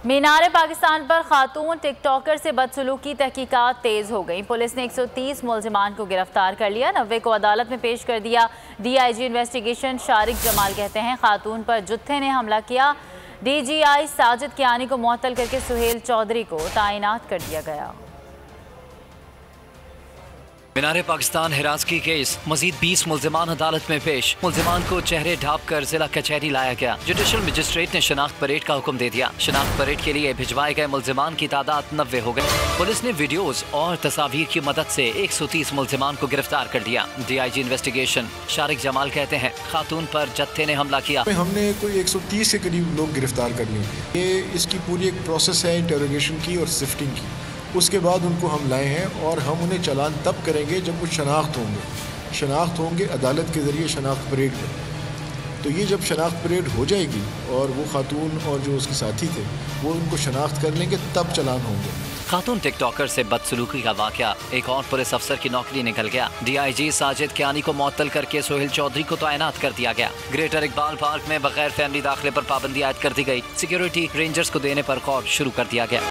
मीनार पाकिस्तान पर खातून टिकटॉकर से बदसलूकी तहकीकात तेज हो गई। पुलिस ने 130 मुलजिमान को गिरफ्तार कर लिया, 90 को अदालत में पेश कर दिया। DIG इन्वेस्टिगेशन शारिक जमाल कहते हैं खातून पर जुत्थे ने हमला किया। DGI साजिद कियानी को मुअत्तल करके सुहेल चौधरी को तैनात कर दिया गया। मीनार पाकिस्तान हिरासगी केस मजीद 20 मुलजिमान अदालत में पेश। मुलजिमान को चेहरे ढाँप कर जिला कचहरी लाया गया। जुडिशल मजिस्ट्रेट ने शनाख्त परेड का हुक्म दे दिया। शनाख्त परेड के लिए भिजवाए गए मुलजिमान की तादाद 90 हो गई। पुलिस ने वीडियोस और तस्वीर की मदद से 130 मुलजिमान को गिरफ्तार कर दिया। DIG इन्वेस्टिगेशन शारिक जमाल कहते हैं खातून पर जत्थे ने हमला किया। हमने कोई 130 के करीब लोग गिरफ्तार कर लिए। ये इसकी पूरी एक प्रोसेस है इंटरोगेशन की और सिफ्टिंग की। उसके बाद उनको हम लाए हैं और हम उन्हें चालान तब करेंगे जब वो शनाख्त होंगे अदालत के ज़रिए शनाख्त परेड में। तो ये जब शनाख्त परेड हो जाएगी और वो खातून और जो उसके साथी थे वो उनको शनाख्त कर लेंगे तब चालान होंगे। खातून टिकटॉकर से बदसलूकी का वाकया, एक और पुलिस अफसर की नौकरी निकल गया। DIG साजिद कियानी को मुअत्तल करके सुहेल चौधरी को तैनात कर दिया गया। ग्रेटर इकबाल पार्क में बगैर फैमिली दाखिले पर पाबंदी आयद कर दी गई। सिक्योरिटी रेंजर्स को देने पर गौर शुरू कर दिया गया।